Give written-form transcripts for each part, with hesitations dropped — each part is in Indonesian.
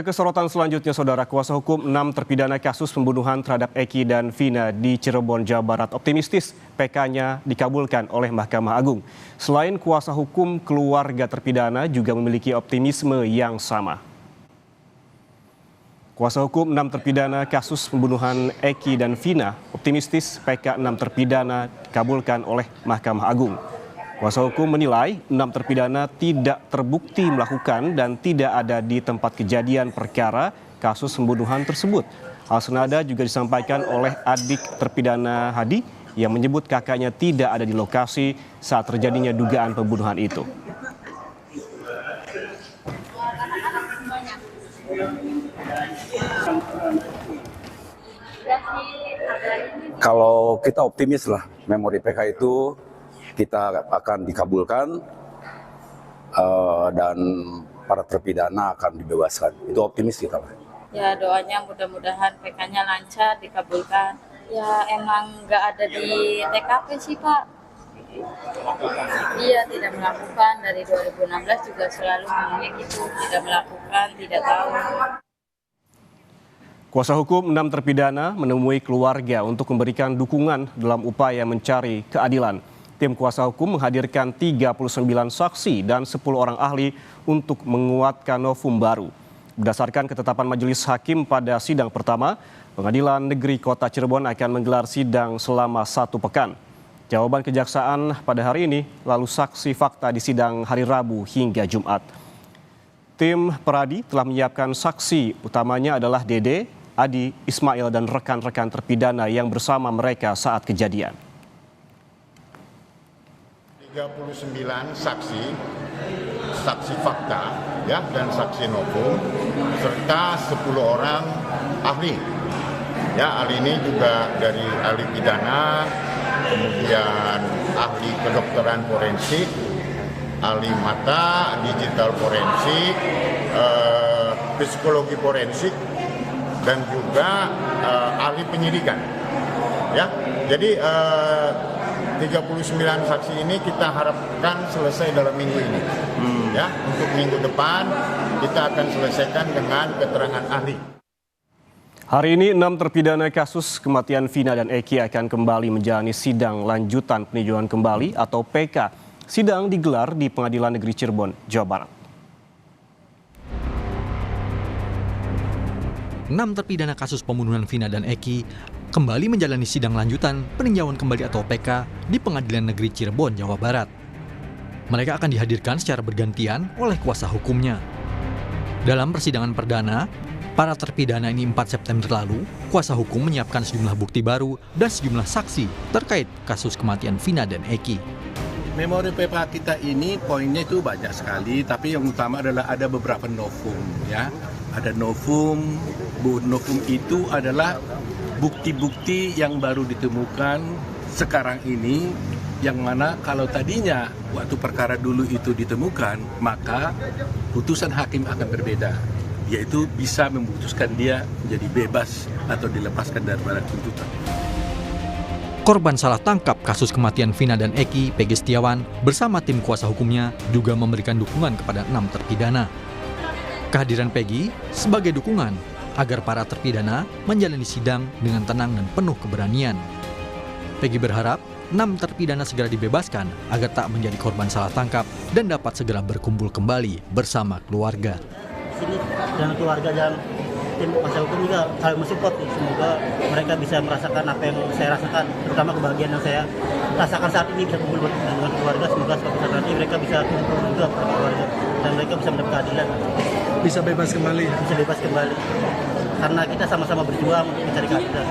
Ke sorotan selanjutnya, Saudara, kuasa hukum 6 terpidana kasus pembunuhan terhadap Eki dan Vina di Cirebon, Jawa Barat optimistis PK-nya dikabulkan oleh Mahkamah Agung. Selain kuasa hukum, keluarga terpidana juga memiliki optimisme yang sama. Kuasa hukum 6 terpidana kasus pembunuhan Eki dan Vina optimistis PK 6 terpidana dikabulkan oleh Mahkamah Agung. Kuasa hukum menilai 6 terpidana tidak terbukti melakukan dan tidak ada di tempat kejadian perkara kasus pembunuhan tersebut. Hal senada juga disampaikan oleh adik terpidana Hadi yang menyebut kakaknya tidak ada di lokasi saat terjadinya dugaan pembunuhan itu. Kalau kita optimis lah, memori PK itu kita akan dikabulkan dan para terpidana akan dibebaskan. Itu optimis kita lah. Ya, doanya mudah-mudahan PK-nya lancar, dikabulkan. Ya emang nggak ada di TKP sih, Pak. Iya, tidak melakukan. Dari 2016 juga selalu ngomongnya gitu, tidak melakukan, tidak tahu. Kuasa hukum 6 terpidana menemui keluarga untuk memberikan dukungan dalam upaya mencari keadilan. Tim kuasa hukum menghadirkan 39 saksi dan 10 orang ahli untuk menguatkan novum baru. Berdasarkan ketetapan majelis hakim pada sidang pertama, Pengadilan Negeri Kota Cirebon akan menggelar sidang selama 1 pekan. Jawaban kejaksaan pada hari ini, lalu saksi fakta di sidang hari Rabu hingga Jumat. Tim Peradi telah menyiapkan saksi, utamanya adalah Dede, Adi, Ismail dan rekan-rekan terpidana yang bersama mereka saat kejadian. 39 saksi fakta ya, dan saksi novum serta 10 orang ahli. Ya, ahli ini juga dari ahli pidana, kemudian ahli kedokteran forensik, ahli mata, digital forensik, psikologi forensik, dan juga ahli penyidikan. Ya, jadi 39 saksi ini kita harapkan selesai dalam minggu ini. Ya, untuk minggu depan kita akan selesaikan dengan keterangan ahli. Hari ini 6 terpidana kasus kematian Vina dan Eki akan kembali menjalani sidang lanjutan peninjauan kembali atau PK. Sidang digelar di Pengadilan Negeri Cirebon, Jawa Barat. 6 terpidana kasus pembunuhan Vina dan Eki kembali menjalani sidang lanjutan peninjauan kembali atau PK di Pengadilan Negeri Cirebon, Jawa Barat. Mereka akan dihadirkan secara bergantian oleh kuasa hukumnya. Dalam persidangan perdana, para terpidana ini 4 September lalu, kuasa hukum menyiapkan sejumlah bukti baru dan sejumlah saksi terkait kasus kematian Vina dan Eki. Memori PK kita ini poinnya itu banyak sekali, tapi yang utama adalah ada beberapa novum, ya. Ada novum itu adalah bukti-bukti yang baru ditemukan sekarang ini, yang mana kalau tadinya waktu perkara dulu itu ditemukan, maka putusan hakim akan berbeda, yaitu bisa memutuskan dia menjadi bebas atau dilepaskan dari badan tuntutan. Korban salah tangkap kasus kematian Vina dan Eki, Pegi Setiawan, bersama tim kuasa hukumnya juga memberikan dukungan kepada 6 terpidana. Kehadiran Pegi sebagai dukungan agar para terpidana menjalani sidang dengan tenang dan penuh keberanian. Pegi berharap 6 terpidana segera dibebaskan agar tak menjadi korban salah tangkap dan dapat segera berkumpul kembali bersama keluarga. Sini dan keluarga dan tim kuasa hukum juga saling mensupport. Semoga mereka bisa merasakan apa yang saya rasakan, terutama kebahagiaan yang saya rasakan saat ini, bisa kumpul dengan keluarga. Semoga suatu saat nanti mereka bisa kumpul juga bersama keluarga dan mereka bisa mendapat keadilan. Bisa bebas kembali? Bisa bebas kembali, karena kita sama-sama berjuang untuk mencari keadilan.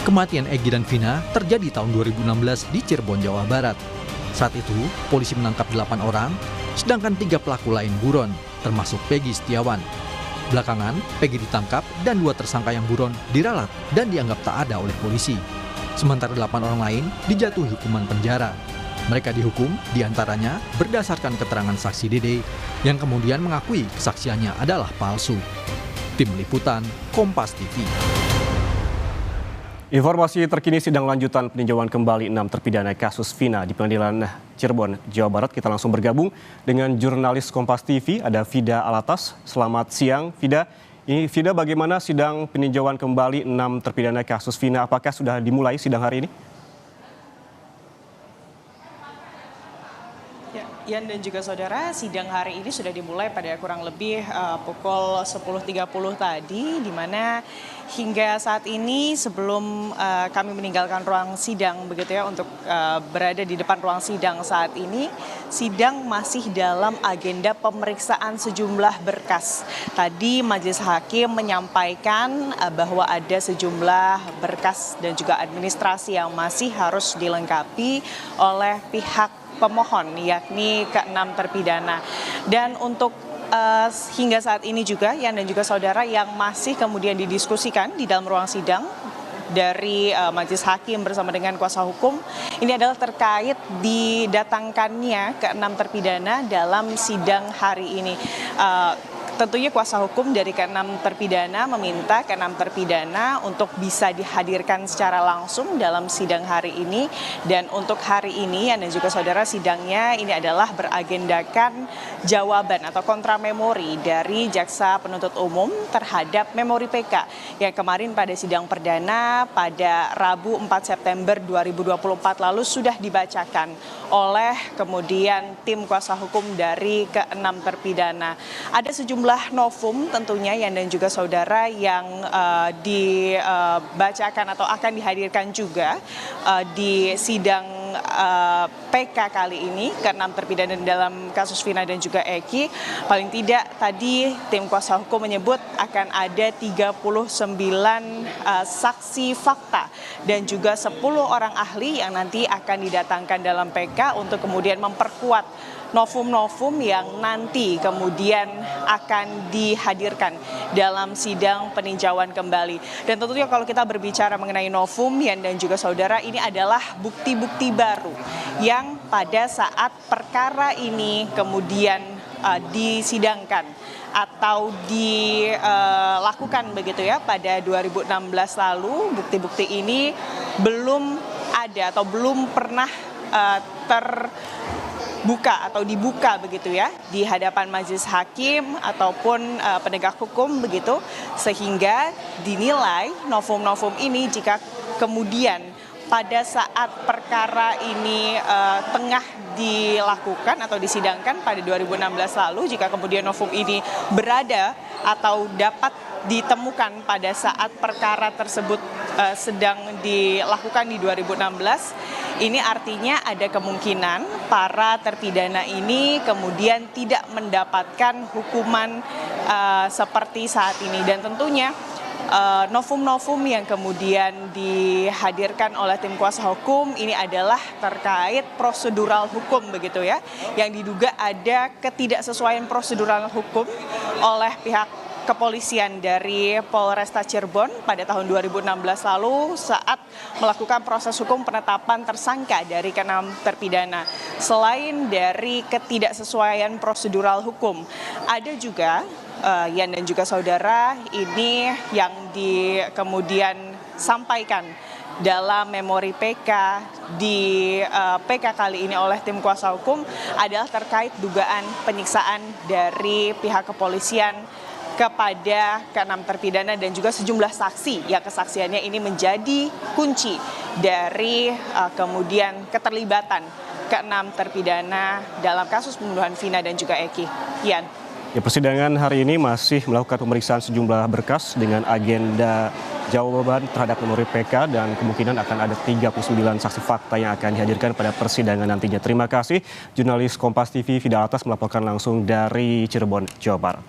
Kematian Eki dan Vina terjadi tahun 2016 di Cirebon, Jawa Barat. Saat itu, polisi menangkap 8 orang, sedangkan 3 pelaku lain buron, termasuk Pegi Setiawan. Belakangan, Pegi ditangkap dan 2 tersangka yang buron diralat dan dianggap tak ada oleh polisi. Sementara 8 orang lain dijatuhi hukuman penjara. Mereka dihukum diantaranya berdasarkan keterangan saksi Dede yang kemudian mengakui kesaksiannya adalah palsu. Tim Liputan, Kompas TV. Informasi terkini sidang lanjutan peninjauan kembali 6 terpidana kasus Vina di Pengadilan Cirebon, Jawa Barat. Kita langsung bergabung dengan jurnalis Kompas TV, ada Fida Alatas. Selamat siang, Fida. Fida, bagaimana sidang peninjauan kembali 6 terpidana kasus Vina? Apakah sudah dimulai sidang hari ini? Yan dan juga saudara, sidang hari ini sudah dimulai pada kurang lebih pukul 10.30 tadi, di mana hingga saat ini sebelum kami meninggalkan ruang sidang begitu ya untuk berada di depan ruang sidang saat ini, sidang masih dalam agenda pemeriksaan sejumlah berkas. Tadi Majelis Hakim menyampaikan bahwa ada sejumlah berkas dan juga administrasi yang masih harus dilengkapi oleh pihak pemohon, yakni ke-6 terpidana. Dan untuk hingga saat ini juga, Yan dan juga saudara, yang masih kemudian didiskusikan di dalam ruang sidang dari Majelis Hakim bersama dengan kuasa hukum, ini adalah terkait didatangkannya ke-6 terpidana dalam sidang hari ini. Tentunya kuasa hukum dari ke-6 terpidana meminta ke-6 terpidana untuk bisa dihadirkan secara langsung dalam sidang hari ini. Dan untuk hari ini, dan juga saudara, sidangnya ini adalah beragendakan jawaban atau kontra memori dari Jaksa Penuntut Umum terhadap memori PK yang kemarin pada sidang perdana pada Rabu 4 September 2024 lalu sudah dibacakan oleh kemudian tim kuasa hukum dari ke-6 terpidana. Ada sejumlah novum tentunya, Yan dan juga saudara, yang dibacakan atau akan dihadirkan juga di sidang PK kali ini ke-6 terpidana dalam kasus Vina dan juga Eki. Paling tidak tadi tim kuasa hukum menyebut akan ada 39 saksi fakta dan juga 10 orang ahli yang nanti akan didatangkan dalam PK untuk kemudian memperkuat novum-novum yang nanti kemudian akan dihadirkan dalam sidang peninjauan kembali. Dan tentunya kalau kita berbicara mengenai novum, Yan dan juga saudara, ini adalah bukti-bukti baru yang pada saat perkara ini kemudian disidangkan atau dilakukan begitu ya pada 2016 lalu. Bukti-bukti ini belum ada atau belum pernah terbuka atau dibuka begitu ya di hadapan majelis hakim ataupun penegak hukum begitu, sehingga dinilai novum-novum ini jika kemudian pada saat perkara ini tengah dilakukan atau disidangkan pada 2016 lalu, jika kemudian novum ini berada atau dapat ditemukan pada saat perkara tersebut sedang dilakukan di 2016, ini artinya ada kemungkinan para terpidana ini kemudian tidak mendapatkan hukuman seperti saat ini. Dan tentunya novum-novum yang kemudian dihadirkan oleh tim kuasa hukum ini adalah terkait prosedural hukum begitu ya, yang diduga ada ketidaksesuaian prosedural hukum oleh pihak kepolisian dari Polresta Cirebon pada tahun 2016 lalu saat melakukan proses hukum penetapan tersangka dari ke-6 terpidana. Selain dari ketidaksesuaian prosedural hukum, ada juga Yan dan juga saudara, ini yang kemudian sampaikan dalam memori PK di PK kali ini oleh tim kuasa hukum adalah terkait dugaan penyiksaan dari pihak kepolisian kepada ke-6 terpidana dan juga sejumlah saksi yang kesaksiannya ini menjadi kunci dari kemudian keterlibatan ke-6 terpidana dalam kasus pembunuhan Vina dan juga Eki. Yan. Ya, persidangan hari ini masih melakukan pemeriksaan sejumlah berkas dengan agenda jawaban terhadap memori PK dan kemungkinan akan ada 39 saksi fakta yang akan dihadirkan pada persidangan nantinya. Terima kasih jurnalis Kompas TV Fida Alatas melaporkan langsung dari Cirebon, Jawa Barat.